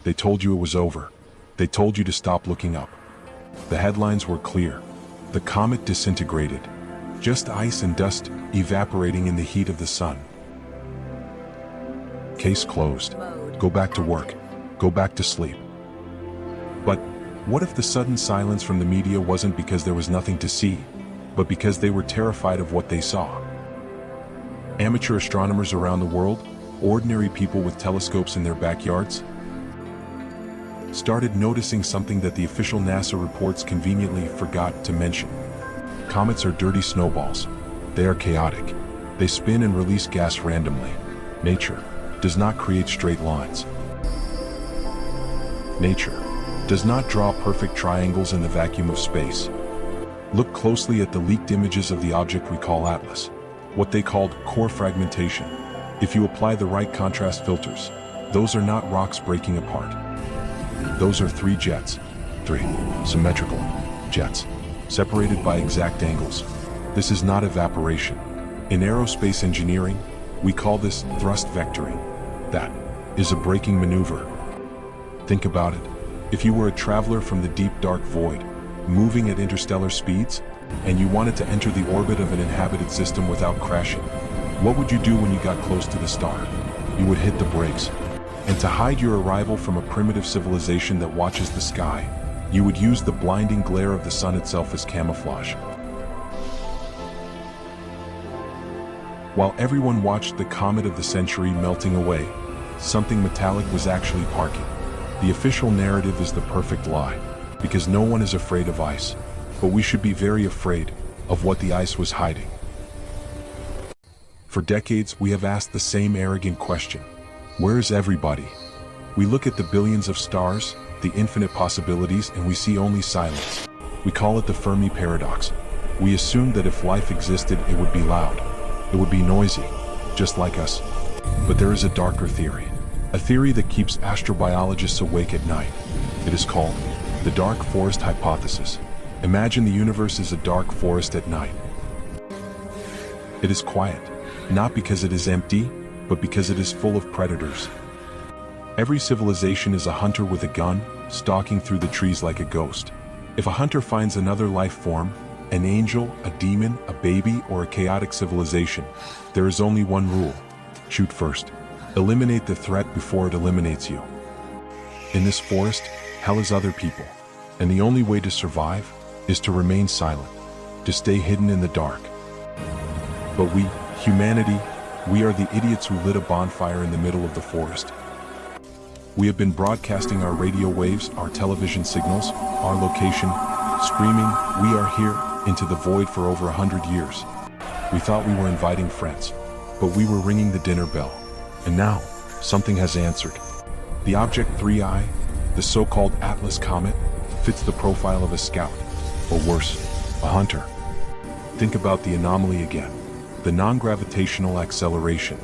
They told you it was over. They told you to stop looking up. The headlines were clear. The comet disintegrated. Just ice and dust evaporating in the heat of the sun. Case closed. Go back to work. Go back to sleep. But what if the sudden silence from the media wasn't because there was nothing to see, but because they were terrified of what they saw? Amateur astronomers around the world, ordinary people with telescopes in their backyards, started noticing something that the official NASA reports conveniently forgot to mention. Comets are dirty snowballs. They are chaotic. They spin and release gas randomly. Nature does not create straight lines. Nature does not draw perfect triangles in the vacuum of space. Look closely at the leaked images of the object we call Atlas, what they called core fragmentation. If you apply the right contrast filters, those are not rocks breaking apart. Those are three symmetrical jets, separated by exact angles. This is not evaporation. In aerospace engineering, we call this thrust vectoring. That is a braking maneuver. Think about it. If you were a traveler from the deep dark void, moving at interstellar speeds, and you wanted to enter the orbit of an inhabited system without crashing, what would you do when you got close to the star? You would hit the brakes. And to hide your arrival from a primitive civilization that watches the sky, you would use the blinding glare of the sun itself as camouflage. While everyone watched the comet of the century melting away, something metallic was actually parking. The official narrative is the perfect lie, because no one is afraid of ice, but we should be very afraid of what the ice was hiding. For decades, we have asked the same arrogant question: where is everybody? We look at the billions of stars, the infinite possibilities, and we see only silence. We call it the Fermi paradox. We assume that if life existed, it would be loud. It would be noisy, just like us. But there is a darker theory. A theory that keeps astrobiologists awake at night. It is called the dark forest hypothesis. Imagine the universe is a dark forest at night. It is quiet, not because it is empty, but because it is full of predators. Every civilization is a hunter with a gun, stalking through the trees like a ghost. If a hunter finds another life form, an angel, a demon, a baby, or a chaotic civilization, there is only one rule: shoot first. Eliminate the threat before it eliminates you. In this forest, hell is other people, and the only way to survive is to remain silent, to stay hidden in the dark. But we, humanity, we are the idiots who lit a bonfire in the middle of the forest. We have been broadcasting our radio waves, our television signals, our location, screaming, "We are here," into the void for over 100 years. We thought we were inviting friends, but we were ringing the dinner bell. And now, something has answered. The Object 3I, the so-called Atlas comet, fits the profile of a scout, or worse, a hunter. Think about the anomaly again. The non-gravitational acceleration.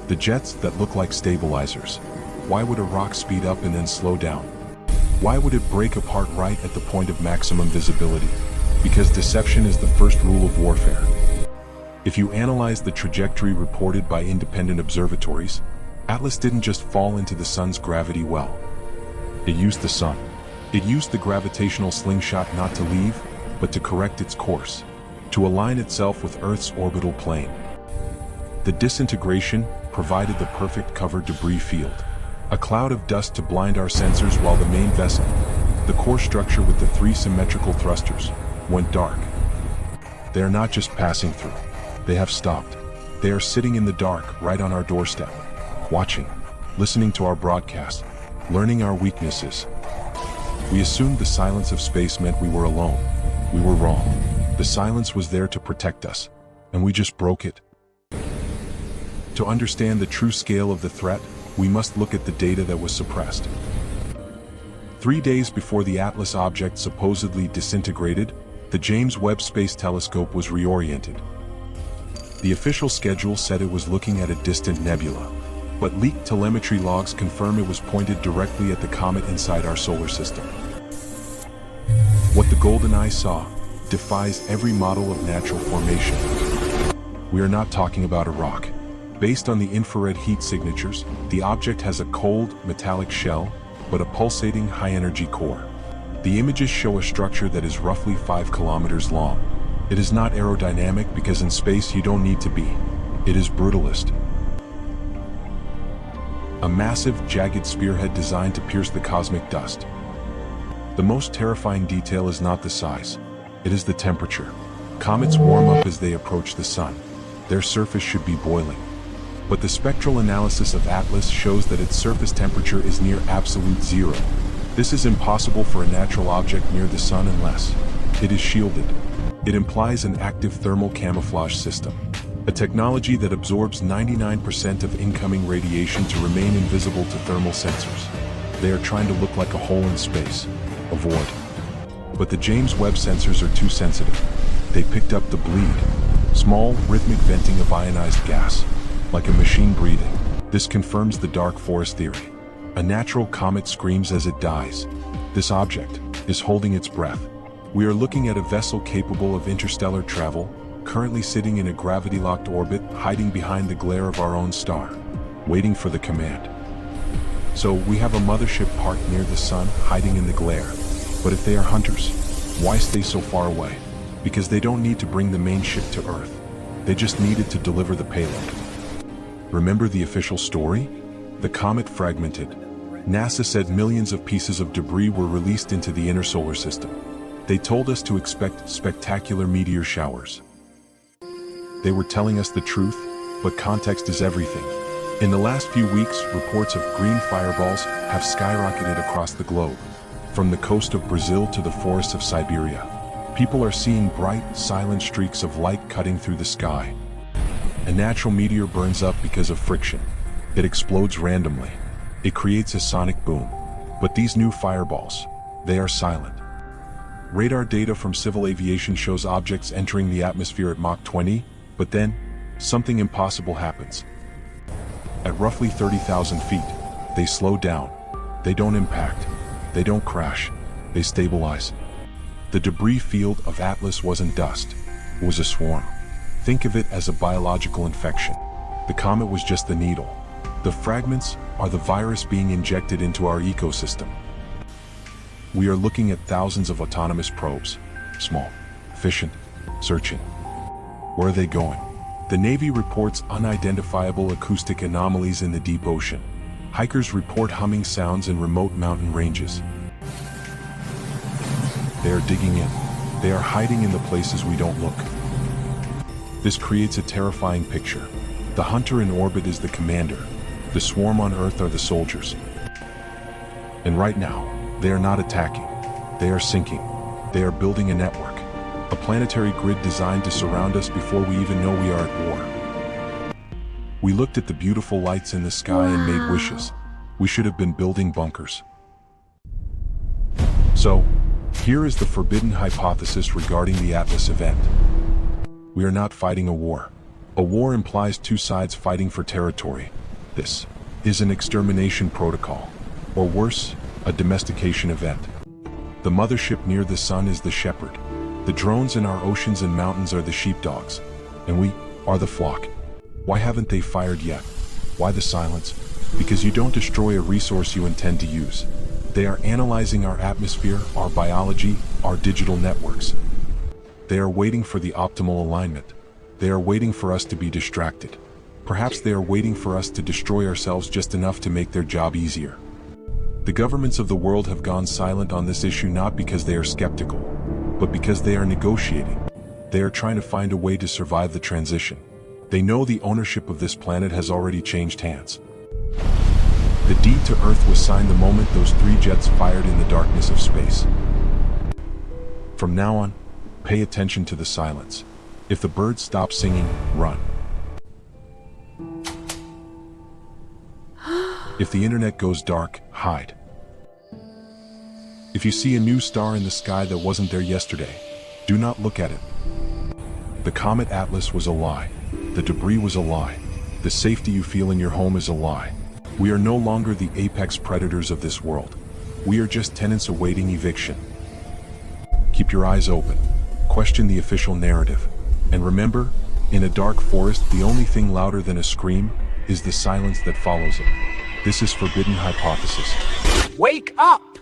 The jets that look like stabilizers. Why would a rock speed up and then slow down? Why would it break apart right at the point of maximum visibility? Because deception is the first rule of warfare. If you analyze the trajectory reported by independent observatories, Atlas didn't just fall into the sun's gravity well. It used the sun. It used the gravitational slingshot not to leave, but to correct its course, to align itself with Earth's orbital plane. The disintegration provided the perfect cover debris field, a cloud of dust to blind our sensors while the main vessel, the core structure with the three symmetrical thrusters, went dark. They are not just passing through. They have stopped. They are sitting in the dark right on our doorstep, watching, listening to our broadcast, learning our weaknesses. We assumed the silence of space meant we were alone. We were wrong. The silence was there to protect us, and we just broke it. To understand the true scale of the threat, we must look at the data that was suppressed. 3 days before the Atlas object supposedly disintegrated, the James Webb Space Telescope was reoriented. The official schedule said it was looking at a distant nebula, but leaked telemetry logs confirm it was pointed directly at the comet inside our solar system. What the golden eye saw defies every model of natural formation. We are not talking about a rock. Based on the infrared heat signatures, the object has a cold, metallic shell, but a pulsating high-energy core. The images show a structure that is roughly 5 kilometers long. It is not aerodynamic because in space you don't need to be. It is brutalist. A massive, jagged spearhead designed to pierce the cosmic dust. The most terrifying detail is not the size. It is the temperature. Comets warm up as they approach the sun. Their surface should be boiling. But the spectral analysis of Atlas shows that its surface temperature is near absolute zero. This is impossible for a natural object near the sun unless it is shielded. It implies an active thermal camouflage system, a technology that absorbs 99% of incoming radiation to remain invisible to thermal sensors. They are trying to look like a hole in space, a void. But the James Webb sensors are too sensitive. They picked up the bleed, small, rhythmic venting of ionized gas, like a machine breathing. This confirms the dark forest theory. A natural comet screams as it dies. This object is holding its breath. We are looking at a vessel capable of interstellar travel, currently sitting in a gravity-locked orbit, hiding behind the glare of our own star, waiting for the command. So we have a mothership parked near the sun, hiding in the glare. But if they are hunters, why stay so far away? Because they don't need to bring the main ship to Earth. They just needed to deliver the payload. Remember the official story? The comet fragmented. NASA said millions of pieces of debris were released into the inner solar system. They told us to expect spectacular meteor showers. They were telling us the truth, but context is everything. In the last few weeks, reports of green fireballs have skyrocketed across the globe. From the coast of Brazil to the forests of Siberia, people are seeing bright, silent streaks of light cutting through the sky. A natural meteor burns up because of friction. It explodes randomly. It creates a sonic boom. But these new fireballs, they are silent. Radar data from civil aviation shows objects entering the atmosphere at Mach 20, but then, something impossible happens. At roughly 30,000 feet, they slow down. They don't impact. They don't crash. They stabilize. The debris field of Atlas wasn't dust. It was a swarm. Think of it as a biological infection. The comet was just the needle. The fragments are the virus being injected into our ecosystem. We are looking at thousands of autonomous probes, small, efficient, searching. Where are they going? The Navy reports unidentifiable acoustic anomalies in the deep ocean. Hikers report humming sounds in remote mountain ranges. They are digging in. They are hiding in the places we don't look. This creates a terrifying picture. The hunter in orbit is the commander. The swarm on Earth are the soldiers. And right now, they are not attacking. They are sinking. They are building a network. A planetary grid designed to surround us before we even know we are at war. We looked at the beautiful lights in the sky and made wishes. We should have been building bunkers. So, here is the forbidden hypothesis regarding the Atlas event. We are not fighting a war. A war implies two sides fighting for territory. This is an extermination protocol, or worse, a domestication event. The mothership near the sun is the shepherd. The drones in our oceans and mountains are the sheepdogs, and we are the flock. Why haven't they fired yet? Why the silence? Because you don't destroy a resource you intend to use. They are analyzing our atmosphere, our biology, our digital networks. They are waiting for the optimal alignment. They are waiting for us to be distracted. Perhaps they are waiting for us to destroy ourselves just enough to make their job easier. The governments of the world have gone silent on this issue not because they are skeptical, but because they are negotiating. They are trying to find a way to survive the transition. They know the ownership of this planet has already changed hands. The deed to Earth was signed the moment those 3 jets fired in the darkness of space. From now on, pay attention to the silence. If the birds stop singing, run. If the internet goes dark, hide. If you see a new star in the sky that wasn't there yesterday, do not look at it. The Comet Atlas was a lie. The debris was a lie. The safety you feel in your home is a lie. We are no longer the apex predators of this world. We are just tenants awaiting eviction. Keep your eyes open. Question the official narrative. And remember, in a dark forest, the only thing louder than a scream is the silence that follows it. This is forbidden hypothesis. Wake up!